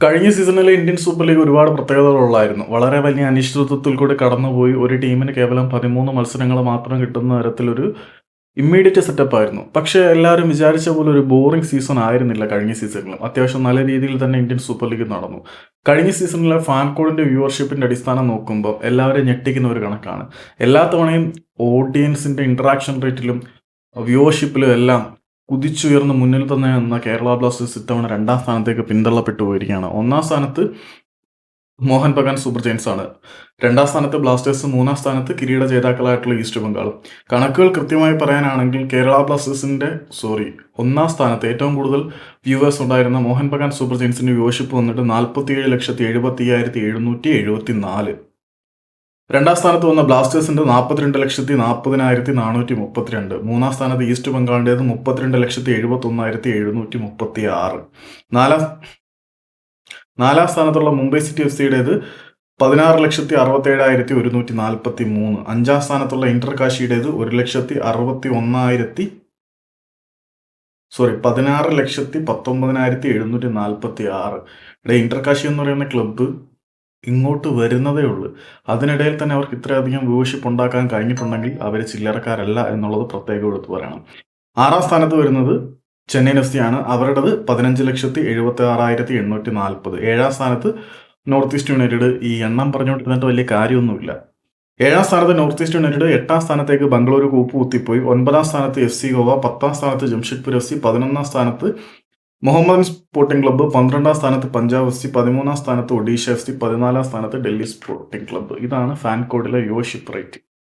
കഴിഞ്ഞ സീസണിലെ Indian super league ഒരുപാട് പ്രത്യേകതകളുള്ളായിരുന്നു. വളരെ വലിയ അനിശ്ചിതത്വത്തിൽ കൂടി കടന്നുപോയി ഒരു ടീമിന് കേവലം 13 മത്സരങ്ങൾ മാത്രം കിട്ടുന്ന തരത്തിലൊരു ഇമ്മീഡിയറ്റ് സെറ്റപ്പായിരുന്നു. പക്ഷേ എല്ലാവരും വിചാരിച്ച പോലെ ഒരു ബോറിംഗ് സീസൺ ആയിരുന്നില്ല കഴിഞ്ഞ സീസണിലും. അത്യാവശ്യം നല്ല രീതിയിൽ തന്നെ ഇന്ത്യൻ സൂപ്പർ ലീഗ് നടന്നു. കഴിഞ്ഞ സീസണിലെ ഫാൻ കോഡിന്റെ വ്യൂവർഷിപ്പിന്റെ അടിസ്ഥാനം നോക്കുമ്പോൾ എല്ലാവരെയും ഞെട്ടിക്കുന്ന ഒരു കണക്കാണ്. എല്ലാ തവണയും ഓഡിയൻസിന്റെ ഇന്ററാക്ഷൻ റേറ്റിലും വ്യൂവർഷിപ്പിലും എല്ലാം കുതിച്ചുയർന്ന് മുന്നിൽ തന്നെ നിന്ന കേരള ബ്ലാസ്റ്റേഴ്സ് ഇത്തവണ 2ാം സ്ഥാനത്തേക്ക് പിന്തള്ളപ്പെട്ടു പോയിരിക്കുകയാണ്. 1ാം സ്ഥാനത്ത് മോഹൻ ബഗാൻ സൂപ്പർ ജയൻസ് ആണ്. 2ാം സ്ഥാനത്ത് ബ്ലാസ്റ്റേഴ്സ്, 3ാം സ്ഥാനത്ത് കിരീട ജേതാക്കളായിട്ടുള്ള ഈസ്റ്റ് ബംഗാളും. കണക്കുകൾ കൃത്യമായി പറയാനാണെങ്കിൽ കേരള ബ്ലാസ്റ്റേഴ്സിന്റെ 1ാം സ്ഥാനത്ത് ഏറ്റവും കൂടുതൽ വ്യൂവേഴ്സ് ഉണ്ടായിരുന്ന മോഹൻ ബഗാൻ സൂപ്പർ ജയൻസിന്റെ വ്യൂവർഷിപ്പ് വന്നിട്ട് 47,75,774. 2ാം സ്ഥാനത്ത് വന്ന ബ്ലാസ്റ്റേഴ്സിന്റെ 42,40,432. 3ാം സ്ഥാനത്ത് ഈസ്റ്റ് ബംഗാളിൻ്റെത് 32,71,736. 4ാം സ്ഥാനത്തുള്ള മുംബൈ സിറ്റി എഫ് സിയുടേത് 16,67,143. 5ാം സ്ഥാനത്തുള്ള ഇന്റർകാശിയുടേത് 16,19,746. ഇന്റർകാശി എന്ന് പറയുന്ന ക്ലബ്ബ് ഇങ്ങോട്ട് വരുന്നതേ ഉള്ളൂ. അതിനിടയിൽ തന്നെ അവർക്ക് ഇത്രയധികം വ്യൂവർഷിപ്പ് ഉണ്ടാക്കാൻ കഴിഞ്ഞിട്ടുണ്ടെങ്കിൽ അവർ ചില്ലറക്കാരല്ല എന്നുള്ളത് പ്രത്യേകം എടുത്തു പറയണം. 6ാം സ്ഥാനത്ത് വരുന്നത് ചെന്നൈയിൻ എഫ് സി ആണ്. അവരുടേത് 15,76,840. 7ാം സ്ഥാനത്ത് നോർത്ത് ഈസ്റ്റ് യുണൈറ്റഡ്. ഈ എണ്ണം പറഞ്ഞുകൊണ്ടിരുന്നിട്ട് വലിയ കാര്യമൊന്നുമില്ല. 7ാം സ്ഥാനത്ത് നോർത്ത് ഈസ്റ്റ് യുണൈറ്റഡ്. 8ാം സ്ഥാനത്തേക്ക് ബംഗളൂരു കൂപ്പ് കുത്തിപ്പോയി. 9ാം സ്ഥാനത്ത് എഫ് സി ഗോവ. 10ാം സ്ഥാനത്ത് ജംഷഡ്പൂർ എഫ് സി. 11ാം സ്ഥാനത്ത് മുഹമ്മദൻ സ്പോർട്ടിംഗ് ക്ലബ്ബ്. 12ാം സ്ഥാനത്ത് പഞ്ചാബ് എഫ് സി. 13ാം സ്ഥാനത്ത് ഒഡീഷ എഫ് സി. 14ാം സ്ഥാനത്ത് ഡൽഹി സ്പോർട്ടിംഗ് ക്ലബ്ബ്. ഇതാണ് ഫാൻ കോഡിലെ വ്യൂവർഷിപ്പ് റേറ്റ്.